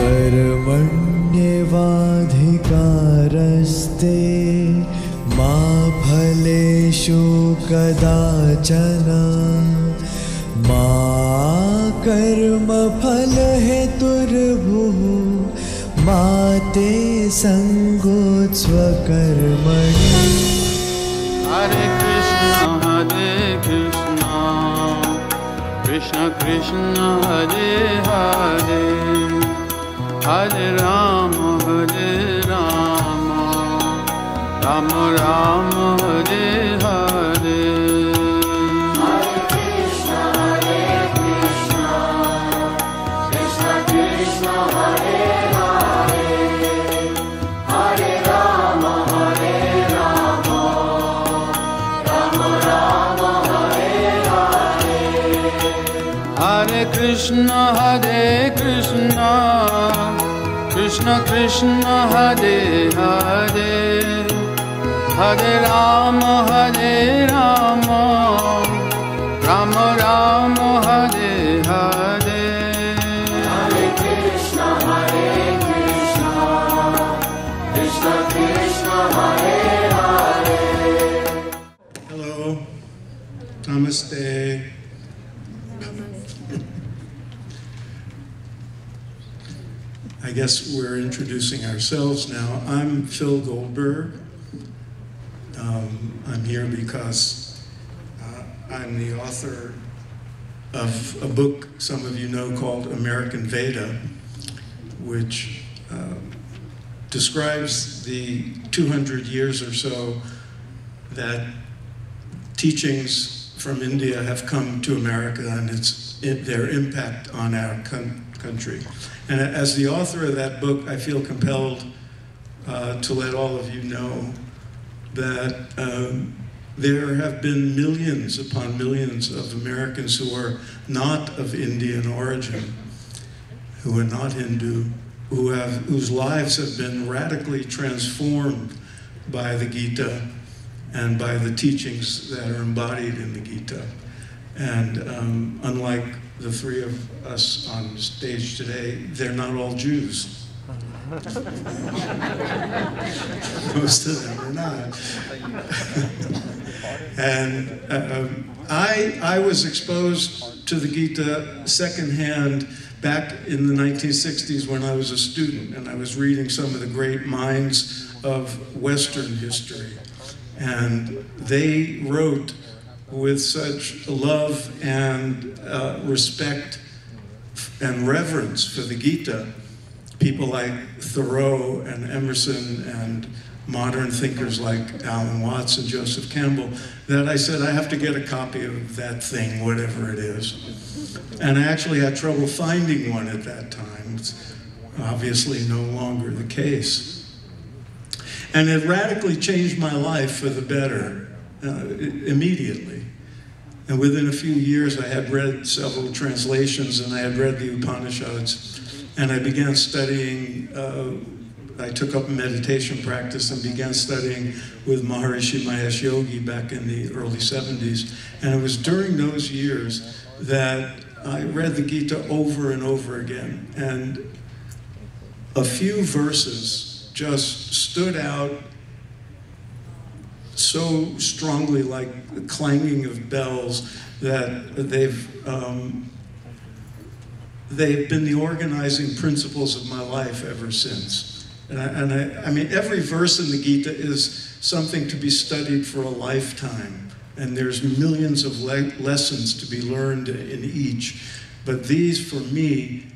कर्मण्येवाधिकारस्ते मा फलेषु कदाचन मा कर्मफलहेतुर्भुः मा ते सङ्गोत्स्वकर्मणि। Hare Krishna, Krishna Krishna, Hare Hare, Hare Rama, Rama Rama, Hare Hare. Hare Krishna, Krishna Krishna, Hare Hare, Hare Rama, Rama Rama, Hare Hare. Hare Krishna, Krishna Krishna, Hare Hare, Hare Rama, Rama Rama, Hare Hare. Hare Krishna, Krishna Krishna, Hare Hare. Hello, Namaste. I guess we're introducing ourselves now. I'm Phil Goldberg. I'm here because I'm the author of a book some of you know called American Veda, which describes the 200 years or so that teachings from India have come to America and their impact on our country. And as the author of that book, I feel compelled to let all of you know that there have been millions upon millions of Americans who are not of Indian origin, who are not Hindu, whose lives have been radically transformed by the Gita and by the teachings that are embodied in the Gita. And unlike the three of us on stage today, they're not all Jews. Most of them are not. And I was exposed to the Gita secondhand back in the 1960s when I was a student, and I was reading some of the great minds of Western history. And they wrote with such love and respect and reverence for the Gita, people like Thoreau and Emerson and modern thinkers like Alan Watts and Joseph Campbell, that I said, I have to get a copy of that thing, whatever it is. And I actually had trouble finding one at that time. It's obviously no longer the case. And it radically changed my life for the better, immediately. And within a few years, I had read several translations, and I had read the Upanishads. And I began studying, I took up meditation practice and began studying with Maharishi Mahesh Yogi back in the early 70s. And it was during those years that I read the Gita over and over again. And a few verses just stood out so strongly, like the clanging of bells, that they've been the organizing principles of my life ever since. I mean, every verse in the Gita is something to be studied for a lifetime, and there's millions of lessons to be learned in each. But these, for me,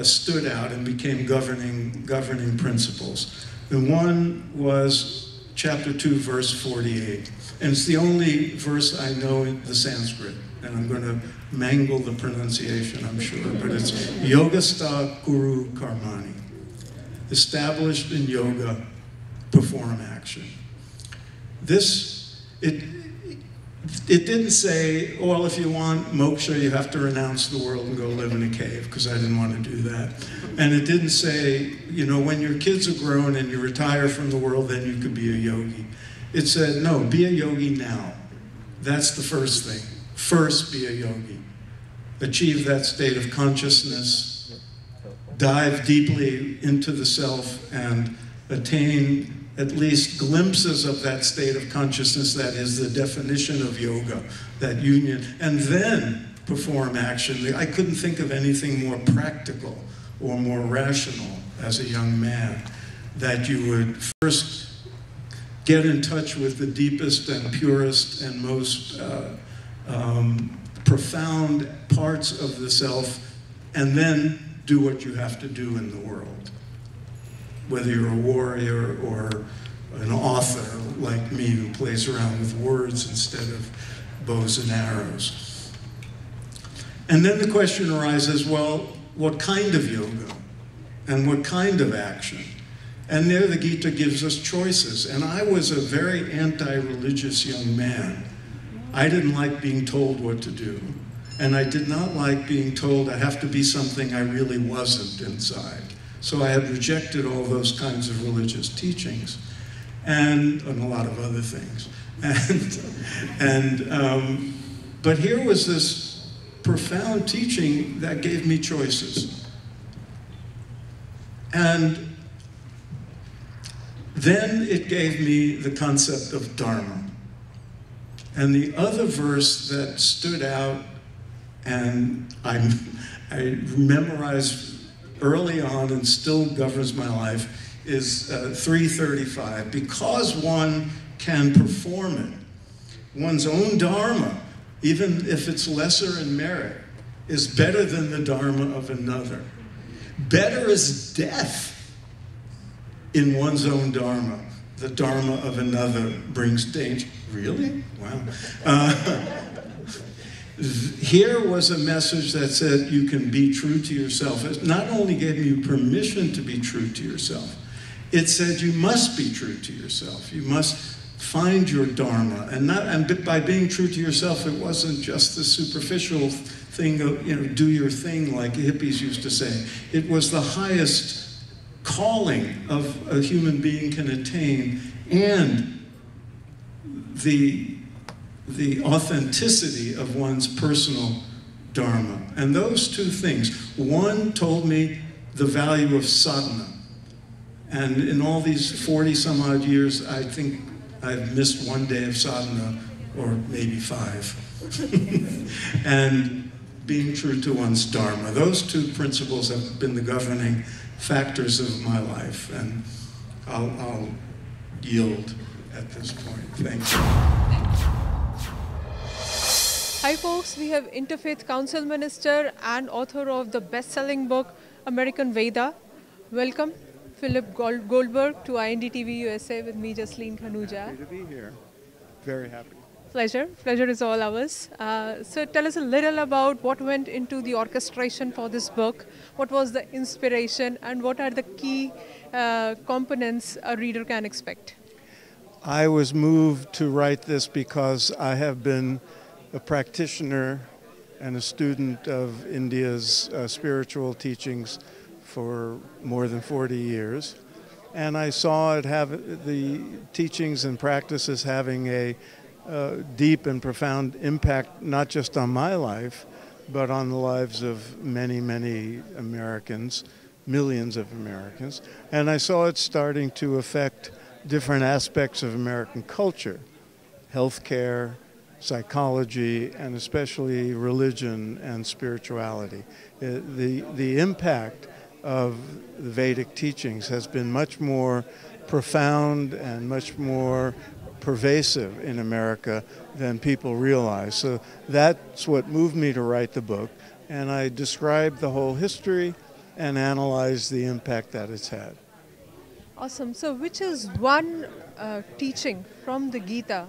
stood out and became governing principles. And one was chapter 2, verse 48. And it's the only verse I know in the Sanskrit. And I'm going to mangle the pronunciation, I'm sure. But it's Yogastha Kuru Karmani. Established in yoga, perform action. It didn't say, well, if you want moksha, you have to renounce the world and go live in a cave, because I didn't want to do that. And it didn't say, you know, when your kids are grown and you retire from the world, then you could be a yogi. It said, no, be a yogi now. That's the first thing. First, be a yogi. Achieve that state of consciousness dive deeply into the self and attain at least glimpses of that state of consciousness that is the definition of yoga, that union, and then perform action. I couldn't think of anything more practical or more rational as a young man, that you would first get in touch with the deepest and purest and most profound parts of the self, and then do what you have to do in the world. Whether you're a warrior or an author like me who plays around with words instead of bows and arrows. And then the question arises, well, what kind of yoga? And what kind of action? And there the Gita gives us choices. And I was a very anti-religious young man. I didn't like being told what to do. And I did not like being told I have to be something I really wasn't inside. So I had rejected all those kinds of religious teachings and a lot of other things. But here was this profound teaching that gave me choices. And then it gave me the concept of Dharma. And the other verse that stood out and I memorized early on and still governs my life is 335. Because one can perform it, one's own Dharma, even if it's lesser in merit, is better than the Dharma of another. Better is death in one's own Dharma. The Dharma of another brings danger. Really? Wow. Here was a message that said you can be true to yourself. It not only gave you permission to be true to yourself, it said you must be true to yourself. You must find your Dharma. And by being true to yourself, it wasn't just the superficial thing of, do your thing like hippies used to say. It was the highest calling of a human being can attain, and the authenticity of one's personal Dharma. And those two things, one told me the value of sadhana. And in all these 40 some odd years, I think I've missed one day of sadhana, or maybe 5. And being true to one's Dharma. Those two principles have been the governing factors of my life. And I'll yield at this point. Thank you. Hi folks, we have Interfaith Council Minister and author of the best-selling book, American Veda. Welcome, Phil Goldberg, to INDTV USA with me, Jasleen Khanuja. Happy to be here. Very happy. Pleasure. Pleasure is all ours. So tell us a little about what went into the orchestration for this book, what was the inspiration, and what are the key components a reader can expect? I was moved to write this because I have been a practitioner and a student of India's spiritual teachings for more than 40 years. And I saw it have the teachings and practices having a deep and profound impact, not just on my life, but on the lives of many, many Americans, millions of Americans. And I saw it starting to affect different aspects of American culture, healthcare, psychology, and especially religion and spirituality. The impact of the Vedic teachings has been much more profound and much more pervasive in America than people realize. So that's what moved me to write the book, and I described the whole history and analyzed the impact that it's had. Awesome. So which is one teaching from the Gita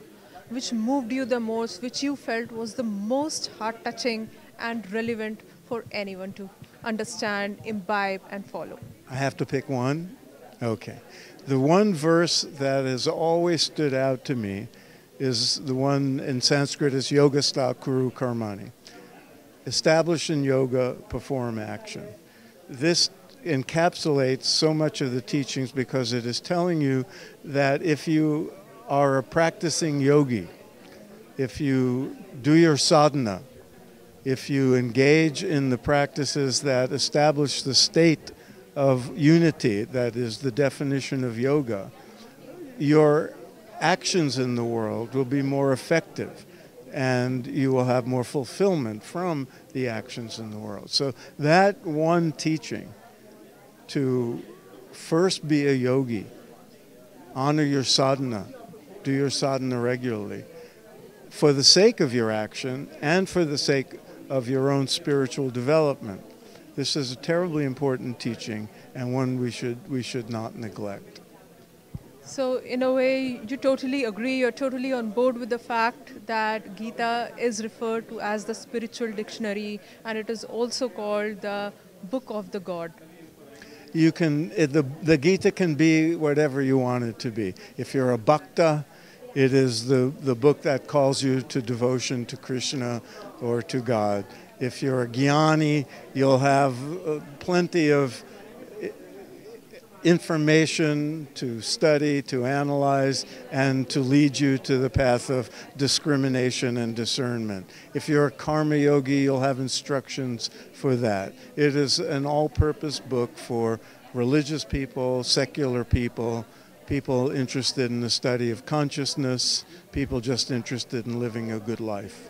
which moved you the most, which you felt was the most heart-touching and relevant for anyone to understand, imbibe, and follow? I have to pick one? Okay. The one verse that has always stood out to me is the one in Sanskrit is Yogastha Kuru Karmani. Establish in yoga, perform action. This encapsulates so much of the teachings because it is telling you that if you are a practicing yogi, if you do your sadhana, if you engage in the practices that establish the state of unity, that is the definition of yoga, your actions in the world will be more effective, and you will have more fulfillment from the actions in the world. So that one teaching, to first be a yogi, honor your sadhana, do your sadhana regularly, for the sake of your action and for the sake of your own spiritual development. This is a terribly important teaching, and one we should not neglect. So in a way, you totally agree, you're totally on board with the fact that Gita is referred to as the spiritual dictionary, and it is also called the book of the God. You can, the Gita can be whatever you want it to be. If you're a bhakta, it is the book that calls you to devotion to Krishna or to God. If you're a jnani, you'll have plenty of information to study, to analyze, and to lead you to the path of discrimination and discernment. If you're a karma yogi, you'll have instructions for that. It is an all-purpose book for religious people, secular people, people interested in the study of consciousness, people just interested in living a good life.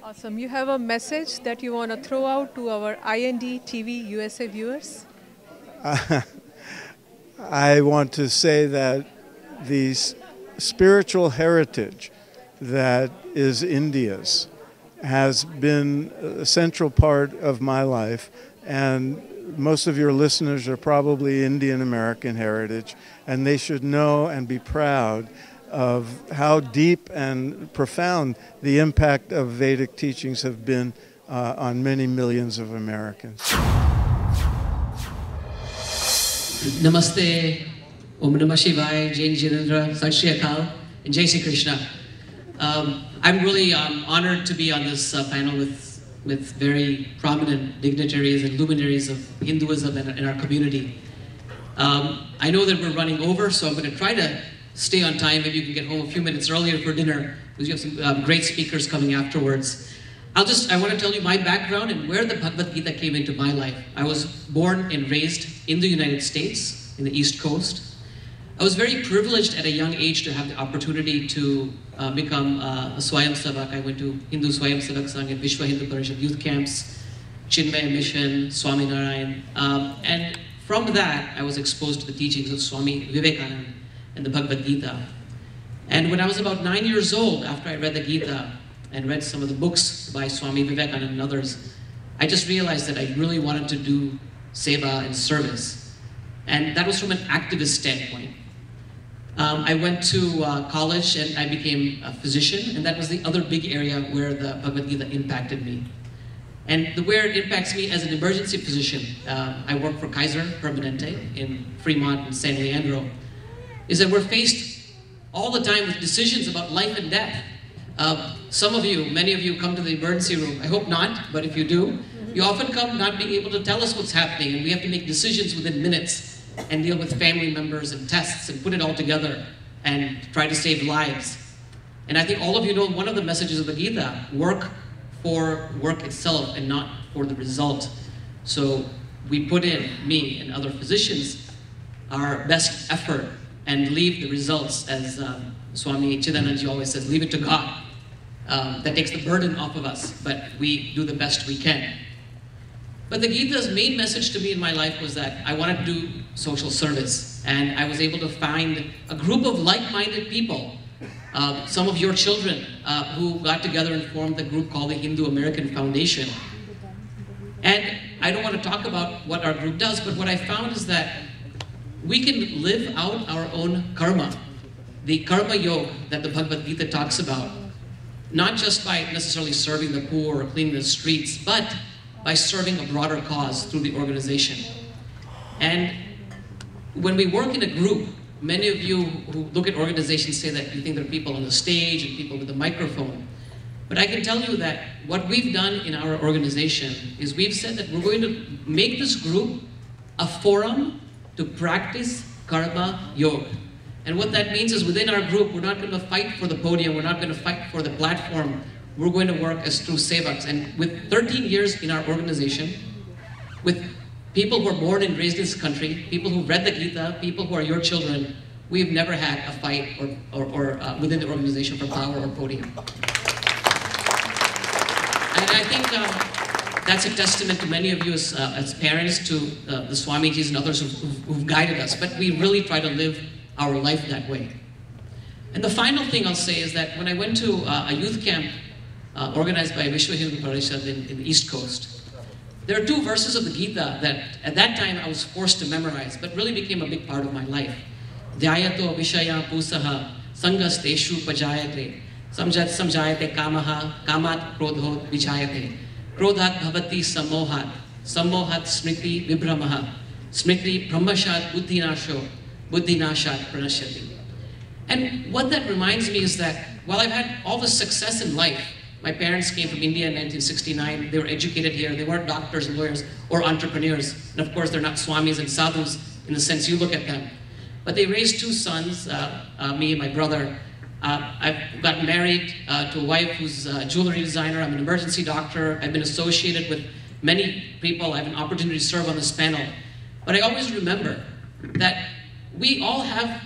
Awesome. You have a message that you want to throw out to our IND TV USA viewers? I want to say that the spiritual heritage that is India's has been a central part of my life, and most of your listeners are probably Indian American heritage, and they should know and be proud of how deep and profound the impact of Vedic teachings have been on many millions of Americans. Namaste, Om Namah Shivaya, Jai Jinendra, Sat Shri Akal, and Jai Shri Krishna. I'm really honored to be on this panel with very prominent dignitaries and luminaries of Hinduism in our community. I know that we're running over, so I'm going to try to stay on time. Maybe you can get home a few minutes earlier for dinner, because you have some great speakers coming afterwards. I want to tell you my background and where the Bhagavad Gita came into my life. I was born and raised in the United States, in the East Coast. I was very privileged at a young age to have the opportunity to become a Swayam Sevak. I went to Hindu Swayam Sevak Sangh and Vishwa Hindu Parishad youth camps, Chinmaya Mission, Swami Narayan. And from that, I was exposed to the teachings of Swami Vivekananda and the Bhagavad Gita. And when I was about 9 years old, after I read the Gita and read some of the books by Swami Vivekananda and others, I just realized that I really wanted to do seva and service. And that was from an activist standpoint. I went to college and I became a physician, and that was the other big area where the Bhagavad Gita impacted me. And where it impacts me as an emergency physician, I work for Kaiser Permanente in Fremont and San Leandro, is that we're faced all the time with decisions about life and death. Some of you, many of you come to the emergency room. I hope not, but if you do, you often come not being able to tell us what's happening, and we have to make decisions within minutes and deal with family members and tests and put it all together and try to save lives. And I think all of you know one of the messages of the Gita, work for work itself and not for the result. So we put in, me and other physicians, our best effort and leave the results, as Swami Chidananji always says, leave it to God. That takes the burden off of us, but we do the best we can. But the Gita's main message to me in my life was that I wanted to do social service, and I was able to find a group of like-minded people, some of your children who got together and formed the group called the Hindu American Foundation. And I don't want to talk about what our group does, but what I found is that we can live out our own karma, the karma yoga that the Bhagavad Gita talks about, not just by necessarily serving the poor or cleaning the streets, but by serving a broader cause through the organization. And when we work in a group, many of you who look at organizations say that you think there are people on the stage and people with a microphone. But I can tell you that what we've done in our organization is we've said that we're going to make this group a forum to practice karma yoga. And what that means is within our group, we're not going to fight for the podium, we're not going to fight for the platform, we're going to work as true sevaks. And with 13 years in our organization, with people who are born and raised in this country, people who read the Gita, people who are your children, we've never had a fight or within the organization for power or podium. And I think that's a testament to many of you as parents, to the Swamijis and others who've guided us. But we really try to live our life that way. And the final thing I'll say is that when I went to a youth camp organized by Vishwa Hindu Parishad in the East Coast, there are two verses of the Gita that at that time I was forced to memorize, but really became a big part of my life. Dhyayato vishaya pusaha sangas teshu pajayate samjayate kamaha kamat krodhot vijayate krodhat bhavati samohat samohat smriti vibhramaha smriti brahmashat buddhinashat pranashyati. And what that reminds me is that while I've had all the success in life, my parents came from India in 1969, they were educated here, they weren't doctors, lawyers, or entrepreneurs. And of course, they're not swamis and sadhus in the sense you look at them. But they raised two sons, me and my brother. I've gotten married to a wife who's a jewelry designer. I'm an emergency doctor. I've been associated with many people. I have an opportunity to serve on this panel. But I always remember that we all have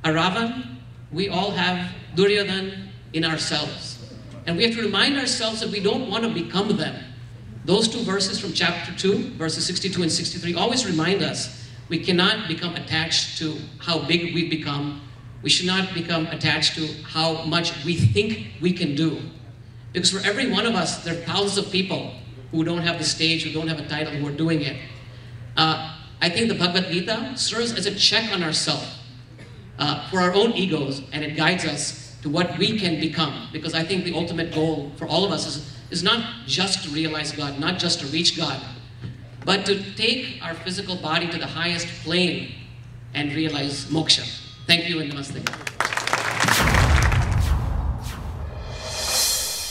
a Ravan, we all have Duryodhan in ourselves. And we have to remind ourselves that we don't want to become them. Those two verses from chapter 2, verses 62 and 63, always remind us we cannot become attached to how big we've become. We should not become attached to how much we think we can do. Because for every one of us, there are thousands of people who don't have the stage, who don't have a title, who are doing it. I think the Bhagavad Gita serves as a check on ourselves for our own egos, and it guides us to what we can become. Because I think the ultimate goal for all of us is not just to realize God, not just to reach God, but to take our physical body to the highest plane and realize moksha. Thank you and namaste.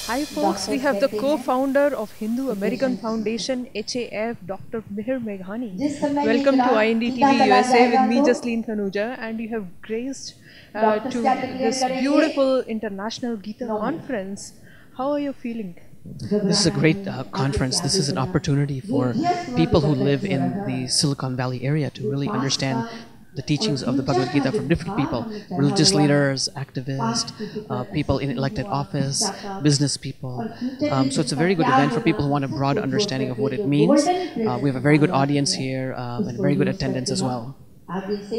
Hi folks, we have the co-founder of Hindu American Foundation, HAF, Dr. Mihir Meghani. Welcome to INDTV USA with me, Jasleen Thanuja, and you have graced to this beautiful international Gita conference. How are you feeling? This is a great conference. This is an opportunity for people who live in the Silicon Valley area to really understand the teachings of the Bhagavad Gita from different people, religious leaders, activists, people in elected office, business people. So it's a very good event for people who want a broad understanding of what it means. We have a very good audience here and very good attendance as well.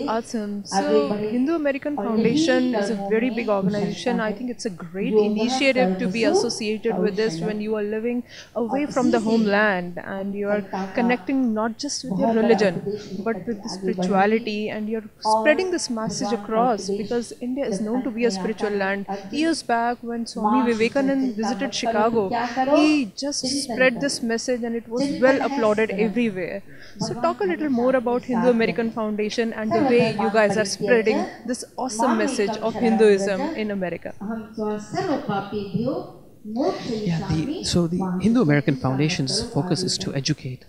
Awesome. So Hindu American Foundation is a very big organization. I think it's a great initiative to be associated with this when you are living away from the homeland and you are connecting not just with your religion but with the spirituality, and you're spreading this message across, because India is known to be a spiritual land. Years back when Swami Vivekananda visited Chicago, he just spread this message and it was well applauded everywhere. So talk a little more about Hindu American Foundation and the way you guys are spreading this awesome message of Hinduism in America. So the Hindu American Foundation's focus is to educate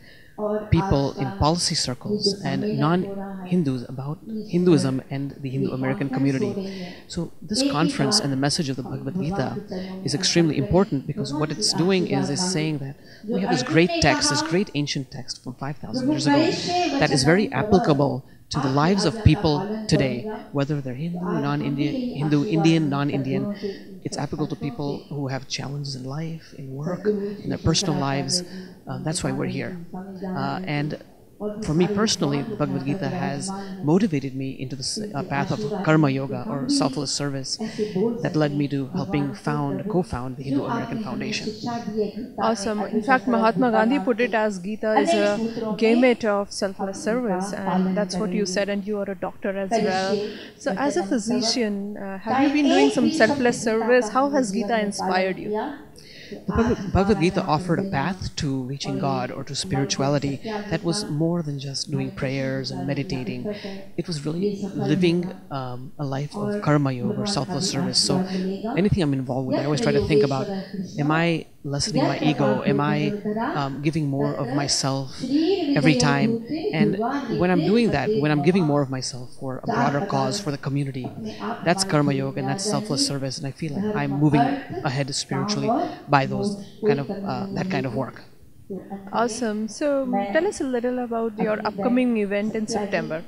people in policy circles and non-Hindus about Hinduism and the Hindu American community. So this conference and the message of the Bhagavad Gita is extremely important, because what it's doing is saying that we have this great text, this great ancient text from 5,000 years ago that is very applicable to the lives of people today, whether they're Hindu, non-Indian, Hindu, Indian, non-Indian. It's applicable to people who have challenges in life, in work, in their personal lives. That's why we're here. And for me personally, the Bhagavad Gita has motivated me into this path of karma yoga, or selfless service, that led me to helping co-found the Hindu American Foundation. Awesome. In fact, Mahatma Gandhi put it as Gita is a gamut of selfless service, and that's what you said, and you are a doctor as well. So as a physician, have you been doing some selfless service? How has Gita inspired you? The Bhagavad Gita offered a path to reaching God or to spirituality that was more than just doing prayers and meditating. It was really living a life of karma yoga or selfless service. So anything I'm involved with, I always try to think about, am I lessening my ego? Am I giving more of myself every time? And when I'm doing that, when I'm giving more of myself for a broader cause, for the community, that's karma yoga and that's selfless service. And I feel like I'm moving ahead spiritually by those that kind of work. Awesome. So tell us a little about your upcoming event in September.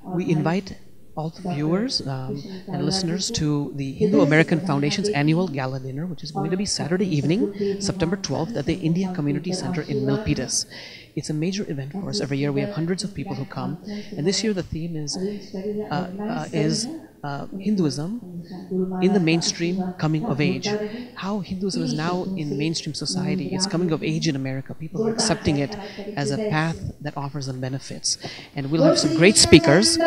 We invite all the viewers and listeners to the Hindu American Foundation's annual gala dinner, which is going to be Saturday evening, September 12th, at the India Community Center in Milpitas. It's a major event for us every year. We have hundreds of people who come, and this year the theme is Hinduism in the mainstream coming of age. How Hinduism is now in mainstream society. It's coming of age in America. People are accepting it as a path that offers them benefits. And we'll have some great speakers.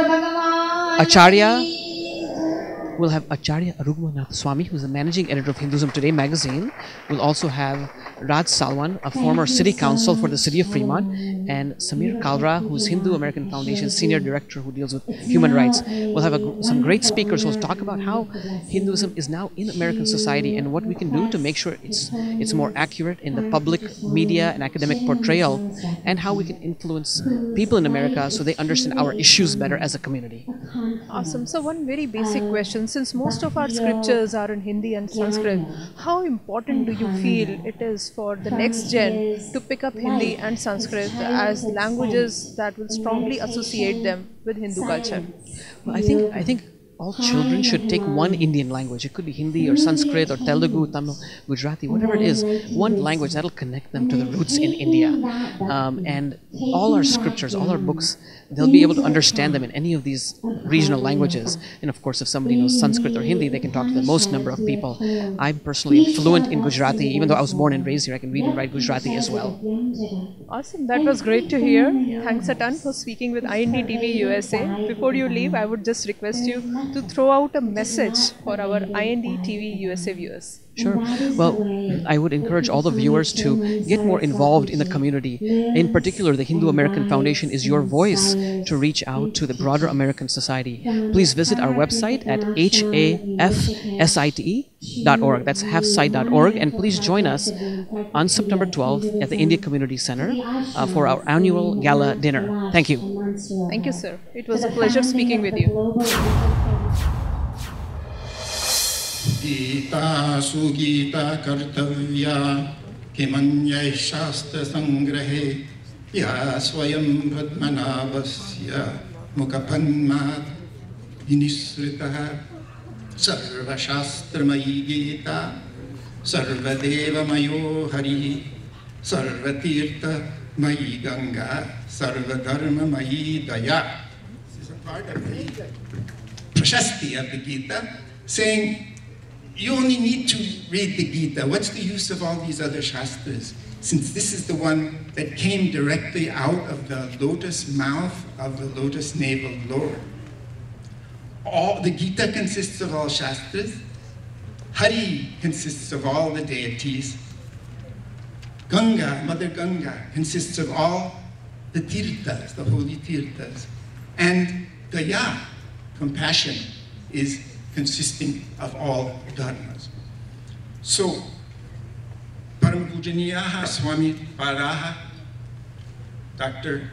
We'll have Acharya Arugmanath Swami, who's the managing editor of Hinduism Today magazine. We'll also have Raj Salwan, a former city council for the city of Fremont, and Samir Kalra, who's Hindu American Foundation's senior director who deals with human rights. We'll have some great speakers who will talk about how Hinduism is now in American society and what we can do to make sure it's more accurate in the public media and academic portrayal, and how we can influence people in America so they understand our issues better as a community. Awesome. So one very basic question. Since most of our scriptures are in Hindi and Sanskrit, how important do you feel it is for the next gen to pick up Hindi and Sanskrit as languages that will strongly associate them with Hindu culture? Well, I think all children should take one Indian language. It could be Hindi or Sanskrit or Telugu, Tamil, Gujarati, whatever it is, one language that'll connect them to the roots in India. And all our scriptures, all our books, they'll be able to understand them in any of these regional languages. And of course, if somebody knows Sanskrit or Hindi, they can talk to the most number of people. I'm personally fluent in Gujarati. Even though I was born and raised here, I can read and write Gujarati as well. Awesome. That was great to hear. Thanks a ton for speaking with IND TV USA. Before you leave, I would just request you to throw out a message for our IND TV USA viewers. Sure. Well, I would encourage all the viewers to get more involved in the community. In particular, the Hindu American Foundation is your voice to reach out to the broader American society. Please visit our website at hafsite.org. That's halfsite.org. And please join us on September 12th at the India Community Center for our annual gala dinner. Thank you. Thank you, sir. It was a pleasure speaking with you. Gita Sugita Kartavya Kimanyai Shastra Sangrahe Ya Swayam Padmanabhasya Mukapanmat Vinisritaha Sarva Shastramayi Gita Sarva Deva Mayo Hari Sarva Tirtha Mayi Ganga Sarva Dharma Mayi Daya. This is a part of the Prashasti of the Gita saying you only need to read the Gita. What's the use of all these other Shastras? Since this is the one that came directly out of the lotus mouth of the lotus navel Lord. The Gita consists of all Shastras. Hari consists of all the deities. Ganga, Mother Ganga, consists of all the tirthas, the holy tirthas. And Daya, compassion, is consisting of all dharmas. So, Paramapujaniyaha Swami Paraha, Dr.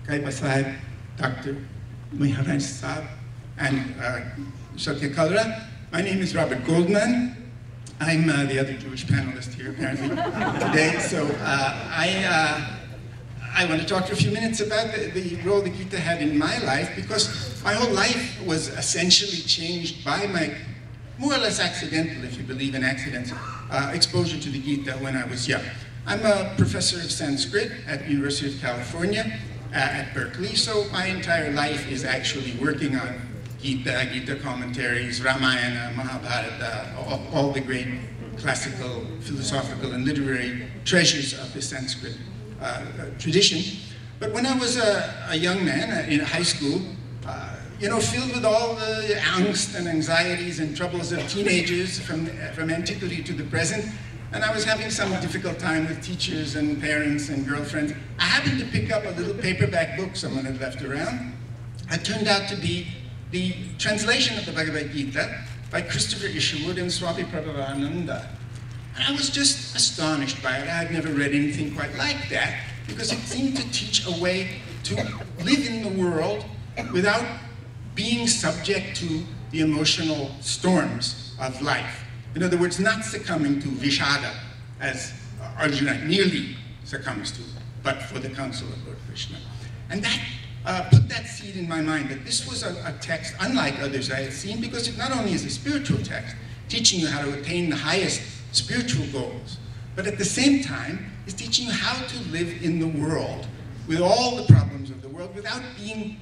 Kaipasahib, Dr. Maharaj Saab, and Satya Kalra. My name is Robert Goldman. I'm the other Jewish panelist here apparently today. So I want to talk for a few minutes about the role the Gita had in my life, because my whole life was essentially changed by my, more or less accidental, if you believe in accidents, exposure to the Gita when I was young. I'm a professor of Sanskrit at the University of California at Berkeley, so my entire life is actually working on Gita, Gita commentaries, Ramayana, Mahabharata, all the great classical, philosophical, and literary treasures of the Sanskrit tradition. But when I was a young man in high school, you know, filled with all the angst and anxieties and troubles of teenagers from antiquity to the present, and I was having some difficult time with teachers and parents and girlfriends, I happened to pick up a little paperback book someone had left around. It turned out to be the translation of the Bhagavad Gita by Christopher Isherwood and Swami Prabhavananda. And I was just astonished by it. I had never read anything quite like that, because it seemed to teach a way to live in the world without being subject to the emotional storms of life. In other words, not succumbing to vishada, as Arjuna nearly succumbs to, but for the counsel of Lord Krishna. And that put that seed in my mind that this was a text unlike others I had seen, because it not only is a spiritual text, teaching you how to attain the highest spiritual goals, but at the same time is teaching you how to live in the world with all the problems of the world without being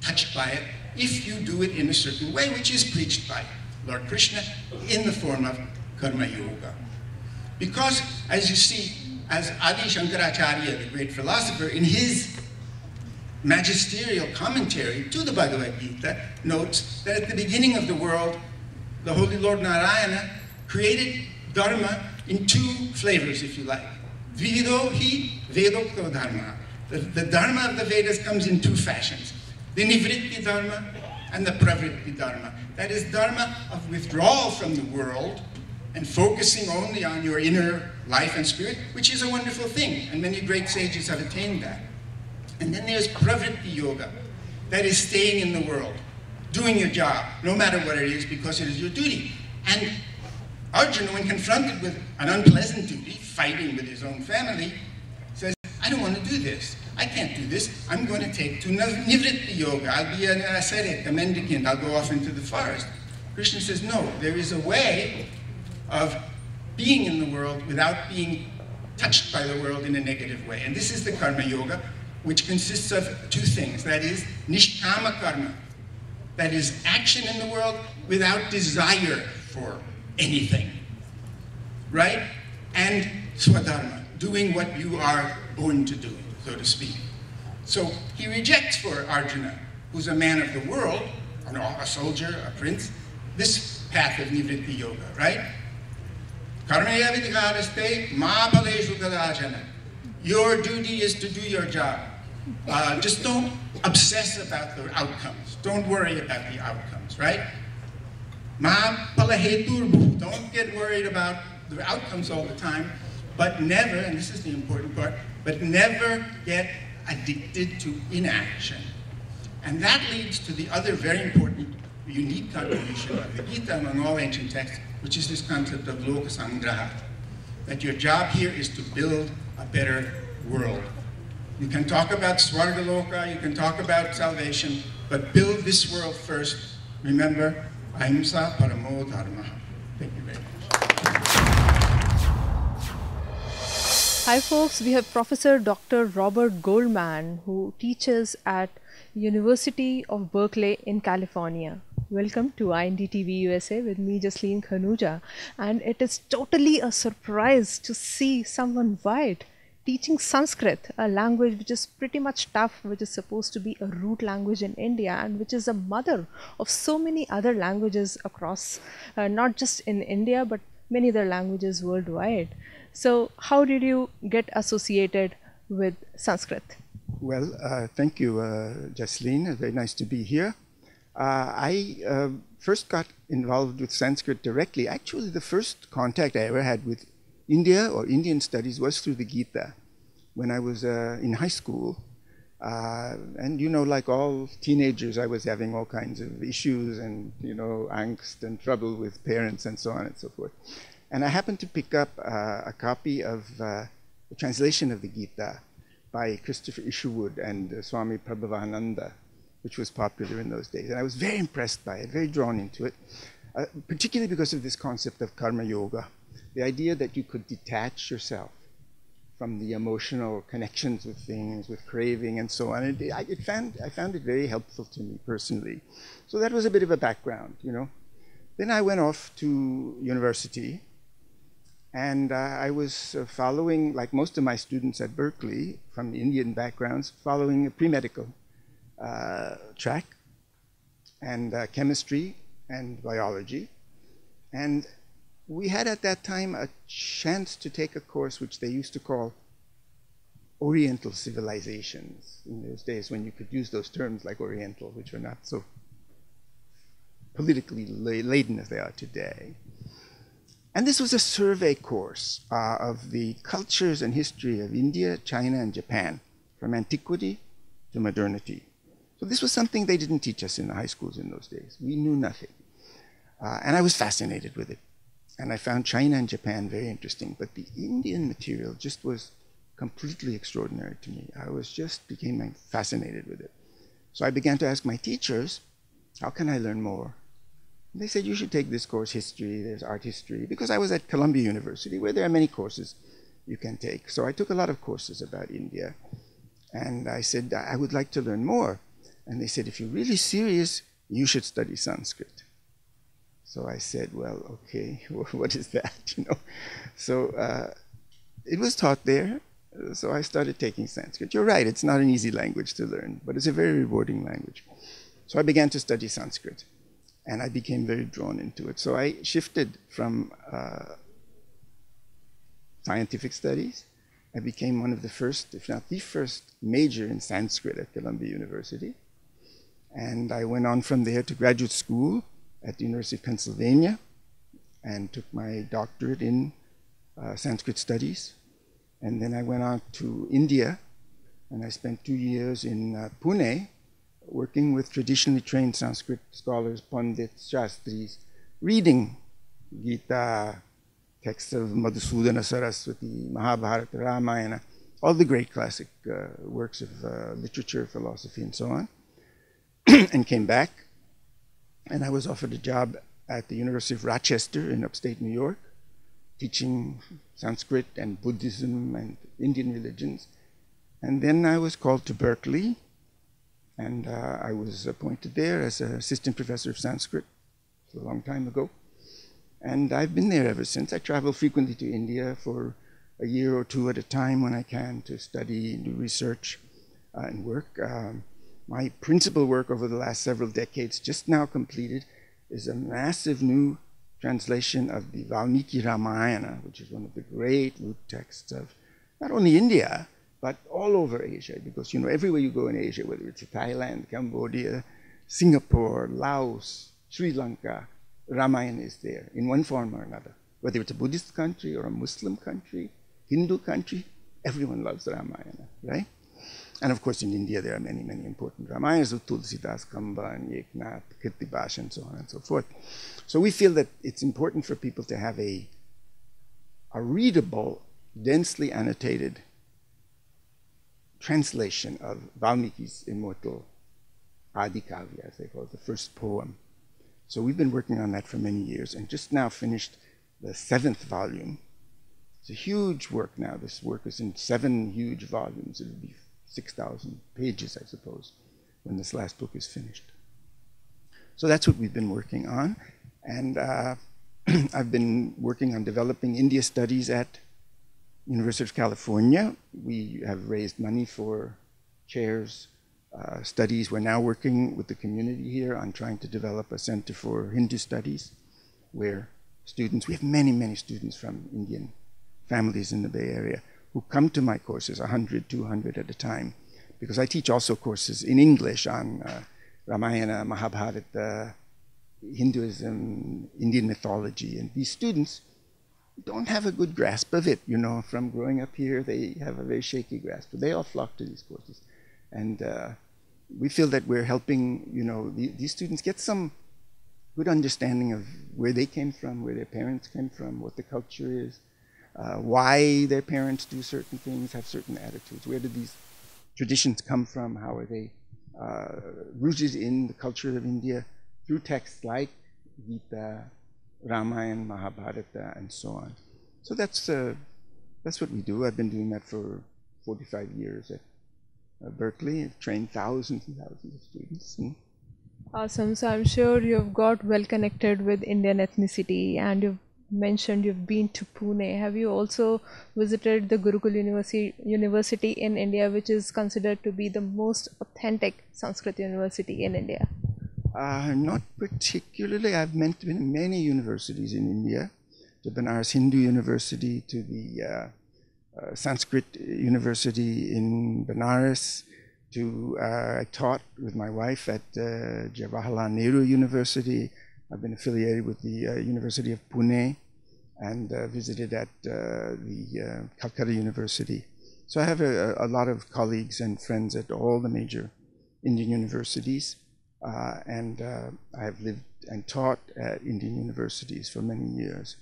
touched by it, if you do it in a certain way, which is preached by Lord Krishna in the form of karma yoga. Because, as you see, as Adi Shankaracharya, the great philosopher, in his magisterial commentary to the Bhagavad Gita, notes that at the beginning of the world, the Holy Lord Narayana created Dharma in two flavors, if you like. Dvivido hi vedokto dharma. The Dharma of the Vedas comes in two fashions. The Nivritti Dharma and the Pravritti Dharma. That is Dharma of withdrawal from the world and focusing only on your inner life and spirit, which is a wonderful thing, and many great sages have attained that. And then there's Pravritti Yoga, that is staying in the world, doing your job, no matter what it is, because it is your duty. And Arjuna, when confronted with an unpleasant duty, fighting with his own family, says, I don't want to do this. I can't do this. I'm going to take to Nivritti Yoga. I'll be an ascetic, a mendicant. I'll go off into the forest. Krishna says, no, there is a way of being in the world without being touched by the world in a negative way. And this is the Karma Yoga, which consists of two things. That is, Nishkama Karma. That is action in the world without desire for anything. Right? And Swadharma, doing what you are born to do, so to speak. So he rejects for Arjuna, who's a man of the world, a soldier, a prince, this path of Nivritti Yoga, right? Karmaya vidhikaraste ma bhaleshu kadachana. Your duty is to do your job. Just don't obsess about the outcomes. Don't worry about the outcomes, right? Ma palaheturbu. Don't get worried about the outcomes all the time, but never, and this is the important part, but never get addicted to inaction. And that leads to the other very important, unique contribution of the Gita among all ancient texts, which is this concept of loka sangraha. That your job here is to build a better world. You can talk about Swarga Loka, you can talk about salvation, but build this world first. Remember, ahimsa paramo dharma. Thank you very much. Hi folks, we have Professor Dr. Robert Goldman, who teaches at University of Berkeley in California. Welcome to IND-TV USA with me, Jasleen Khanuja. And it is totally a surprise to see someone white teaching Sanskrit, a language which is pretty much tough, which is supposed to be a root language in India, and which is a mother of so many other languages across, not just in India, but many other languages worldwide. So how did you get associated with Sanskrit? Well, thank you, Jasleen. Very nice to be here. I first got involved with Sanskrit directly. Actually, the first contact I ever had with India or Indian studies was through the Gita when I was in high school. And, you know, like all teenagers, I was having all kinds of issues and, you know, angst and trouble with parents and so on and so forth. And I happened to pick up a copy of the translation of the Gita by Christopher Isherwood and Swami Prabhavananda, which was popular in those days. And I was very impressed by it, very drawn into it, particularly because of this concept of karma yoga, the idea that you could detach yourself from the emotional connections with things, with craving and so on. And I found it very helpful to me personally. So that was a bit of a background, you know. Then I went off to university, and I was following, like most of my students at Berkeley, from Indian backgrounds, following a pre-medical track, and chemistry and biology. And we had at that time a chance to take a course which they used to call Oriental Civilizations, in those days when you could use those terms like Oriental, which are not so politically laden as they are today. And this was a survey course of the cultures and history of India, China, and Japan, from antiquity to modernity. So this was something they didn't teach us in the high schools in those days. We knew nothing. And I was fascinated with it. And I found China and Japan very interesting. But the Indian material just was completely extraordinary to me. I was just became fascinated with it. So I began to ask my teachers, how can I learn more? And they said, you should take this course, history, there's art history, because I was at Columbia University, where there are many courses you can take. So I took a lot of courses about India. And I said, I would like to learn more. And they said, if you're really serious, you should study Sanskrit. So I said, well, okay, what is that, you know? So it was taught there. So I started taking Sanskrit. You're right, it's not an easy language to learn, but it's a very rewarding language. So I began to study Sanskrit, and I became very drawn into it. So I shifted from scientific studies. I became one of the first, if not the first, major in Sanskrit at Columbia University. And I went on from there to graduate school at the University of Pennsylvania and took my doctorate in Sanskrit studies. And then I went on to India, and I spent 2 years in Pune working with traditionally trained Sanskrit scholars, pandits, shastris, reading Gita, texts of Madhusudana Saraswati, Mahabharata, Ramayana, all the great classic works of literature, philosophy, and so on, and came back. And I was offered a job at the University of Rochester in upstate New York, teaching Sanskrit and Buddhism and Indian religions. And then I was called to Berkeley, and I was appointed there as an assistant professor of Sanskrit a long time ago. And I've been there ever since. I travel frequently to India for a year or two at a time when I can to study, do research, and work. My principal work over the last several decades, just now completed, is a massive new translation of the Valmiki Ramayana, which is one of the great root texts of not only India, but all over Asia. Because, you know, everywhere you go in Asia, whether it's Thailand, Cambodia, Singapore, Laos, Sri Lanka, Ramayana is there in one form or another. Whether it's a Buddhist country or a Muslim country, Hindu country, everyone loves Ramayana, right? And of course in India there are many, many important Ramayanas of Tulsidas, Kamba, and Eknath, Kirtibash, and so on and so forth. So we feel that it's important for people to have a readable, densely annotated translation of Valmiki's immortal Adi Kavya, as they call it, the first poem. So we've been working on that for many years, and just now finished the 7th volume. It's a huge work now. This work is in 7 huge volumes. It'll be 6,000 pages, I suppose, when this last book is finished. So that's what we've been working on. And I've been working on developing India studies at University of California. We have raised money for chairs, studies. We're now working with the community here on trying to develop a center for Hindu studies, where students, we have many, many students from Indian families in the Bay Area who come to my courses, 100, 200 at a time, because I teach also courses in English on Ramayana, Mahabharata, Hinduism, Indian mythology, and these students don't have a good grasp of it, you know, from growing up here. They have a very shaky grasp, but they all flock to these courses. And we feel that we're helping, you know, these students get some good understanding of where they came from, where their parents came from, what the culture is, why their parents do certain things, have certain attitudes, where do these traditions come from, how are they rooted in the culture of India through texts like Gita, Ramayana, Mahabharata, and so on. So that's what we do. I've been doing that for 45 years at Berkeley. I've trained thousands and thousands of students. Awesome. So I'm sure you've got well connected with Indian ethnicity, and you've mentioned you've been to Pune. Have you also visited the Gurukul University in India, which is considered to be the most authentic Sanskrit university in India? Not particularly. I've been to many universities in India, to Banaras Hindu University, to the Sanskrit University in Banaras, I taught with my wife at Jawaharlal Nehru University. I've been affiliated with the University of Pune, and visited at the Calcutta University. So I have a lot of colleagues and friends at all the major Indian universities, and I have lived and taught at Indian universities for many years.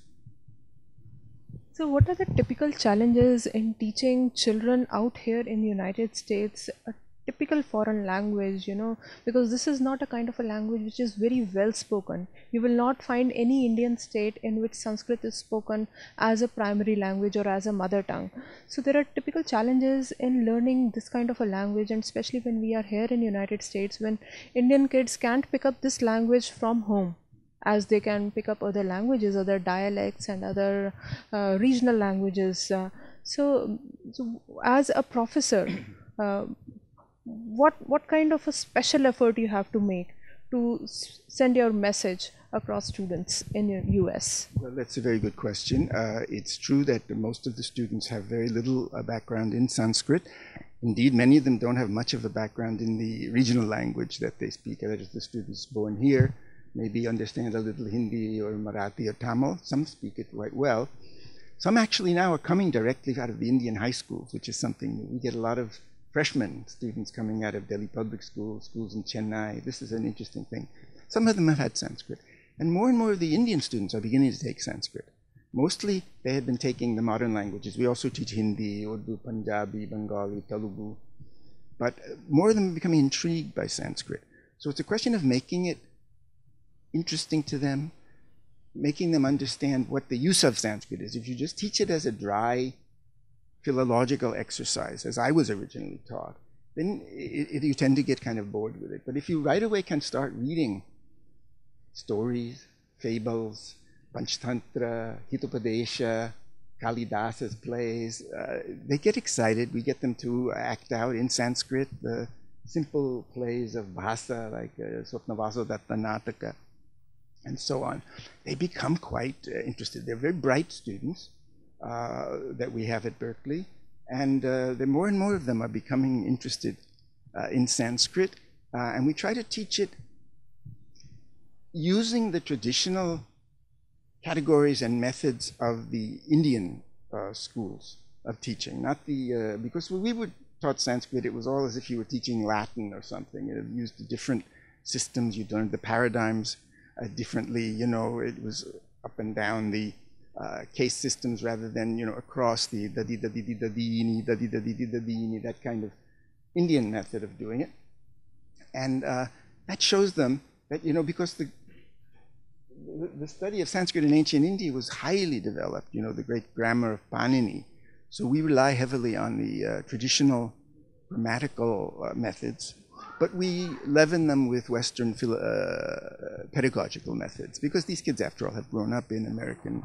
So what are the typical challenges in teaching children out here in the United States a typical foreign language, because this is not a kind of a language which is very well spoken. You will not find any Indian state in which Sanskrit is spoken as a primary language or as a mother tongue. So there are typical challenges in learning this kind of a language, and especially when we are here in United States, when Indian kids can't pick up this language from home as they can pick up other languages, other dialects and other regional languages. So as a professor, what kind of a special effort you have to make to send your message across students in your US? Well, that's a very good question. It's true that most of the students have very little background in Sanskrit. Indeed, many of them don't have much of a background in the regional language that they speak. That is, the students born here maybe understand a little Hindi or Marathi or Tamil. Some speak it quite well. Some actually now are coming directly out of the Indian high schools, which is something new. We get a lot of freshman students coming out of Delhi public schools in Chennai. This is an interesting thing. Some of them have had Sanskrit. And more of the Indian students are beginning to take Sanskrit. Mostly they had been taking the modern languages. We also teach Hindi, Urdu, Punjabi, Bengali, Telugu. But more of them are becoming intrigued by Sanskrit. So it's a question of making it interesting to them, making them understand what the use of Sanskrit is. If you just teach it as a dry philological exercise, as I was originally taught, then you tend to get kind of bored with it. But if you right away can start reading stories, fables, Panchtantra, Hitopadesha, Kalidasa's plays, they get excited. We get them to act out in Sanskrit the simple plays of Bhasa, like Swapnavaso Datta Nataka, and so on. They become quite interested. They're very bright students that we have at Berkeley, and more and more of them are becoming interested in Sanskrit, and we try to teach it using the traditional categories and methods of the Indian schools of teaching, not the, because when we were taught Sanskrit, it was all as if you were teaching Latin or something. You used the different systems, you learned the paradigms differently, it was up and down the case systems rather than, across the da-di-da-di-di-da-di-ni, da-di-da-di-di-da-di-ni, that kind of Indian method of doing it. And that shows them that, because the study of Sanskrit in ancient India was highly developed, the great grammar of Panini. So we rely heavily on the traditional grammatical methods, but we leaven them with Western pedagogical methods, because these kids, after all, have grown up in American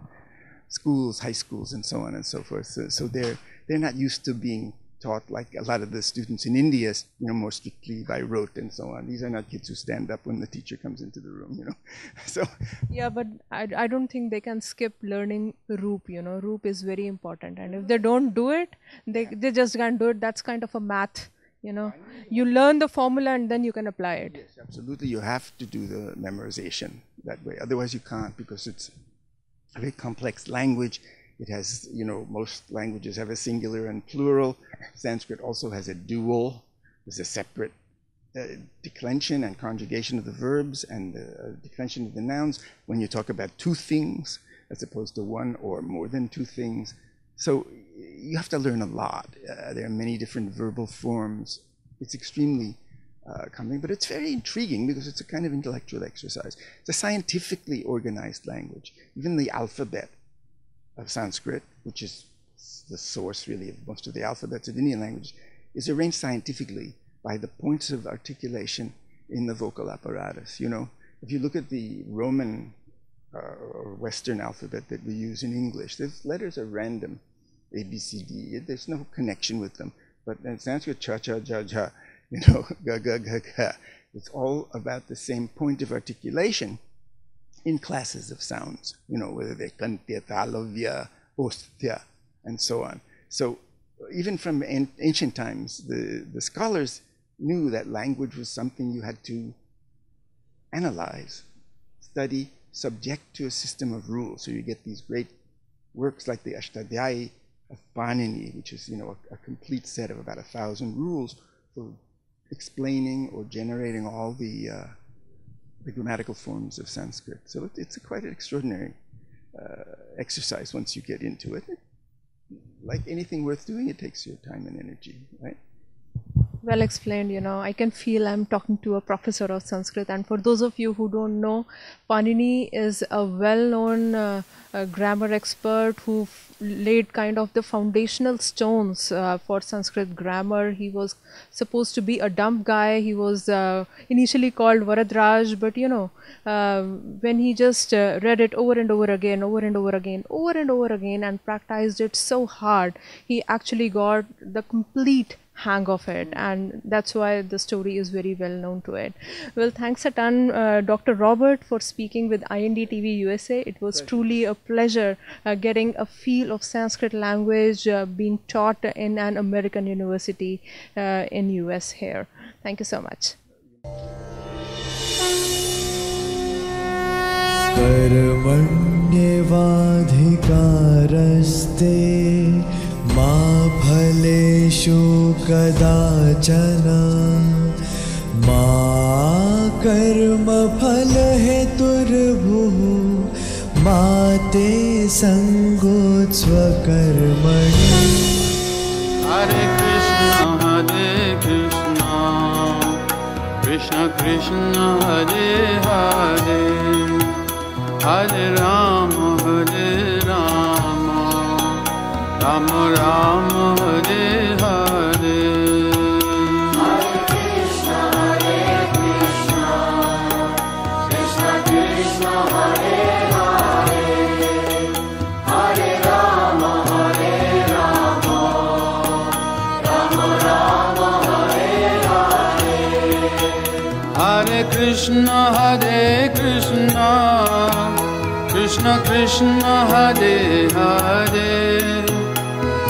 schools, high schools, and so on and so forth. So they're not used to being taught like a lot of the students in India, more strictly by rote and so on. These are not kids who stand up when the teacher comes into the room, So yeah, but I don't think they can skip learning Roop. Roop is very important, and if they don't do it, they just can't do it. That's kind of a math. You learn the formula and then you can apply it. Yes, absolutely. You have to do the memorization that way. Otherwise you can't, because it's a very complex language. It has, most languages have a singular and plural. Sanskrit also has a dual. There's a separate declension and conjugation of the verbs and the declension of the nouns when you talk about two things as opposed to one or more than two things. So you have to learn a lot. There are many different verbal forms. It's extremely complex, but it's very intriguing because it's a kind of intellectual exercise. It's a scientifically organized language. Even the alphabet of Sanskrit, which is the source really of most of the alphabets of Indian language, is arranged scientifically by the points of articulation in the vocal apparatus. If you look at the Roman or Western alphabet that we use in English, the letters are random, A, B, C, D. There's no connection with them. But in Sanskrit, cha, cha, ja, ja, ga, ga, ga, ga. It's all about the same point of articulation in classes of sounds, whether they're kantya, talavya, ostya, and so on. So even from ancient times, the scholars knew that language was something you had to analyze, study, subject to a system of rules. So you get these great works like the Ashtadhyayi of Panini, which is a complete set of about 1,000 rules for explaining or generating all the grammatical forms of Sanskrit. So it's quite an extraordinary exercise once you get into it. like anything worth doing, it takes your time and energy, right? Well explained, you know. I can feel I'm talking to a professor of Sanskrit. And for those of you who don't know, Panini is a well-known grammar expert who laid kind of the foundational stones for Sanskrit grammar. He was supposed to be a dumb guy. He was initially called Varadraj, but you know, when he just read it over and over again, and practiced it so hard, he actually got the complete hang of it, and that's why the story is very well known to it. Well, thanks a ton, Dr. Robert, for speaking with INDTV USA. It was truly a pleasure getting a feel of Sanskrit language being taught in an American university in US here. Thank you so much. कर्मण्येवाधिकारस्ते मा फलेषु कदाचन मा कर्मफलहेतुर्भुः मा ते सङ्गोत्स्वकर्मणि. Hare Krishna, Krishna Krishna, Hare Hare, Hare Rama, Rama Rama, Hare Hare. Hare Krishna, Krishna Krishna, Hare Hare, Hare Rama, Rama Rama, Hare Hare. Hare Krishna, Krishna Krishna, Hare Hare,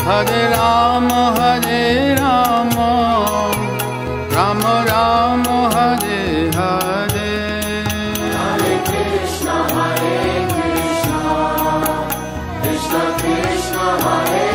Hare Rama, Rama Rama, Hare Hare. Hare Krishna, Krishna Krishna, Hare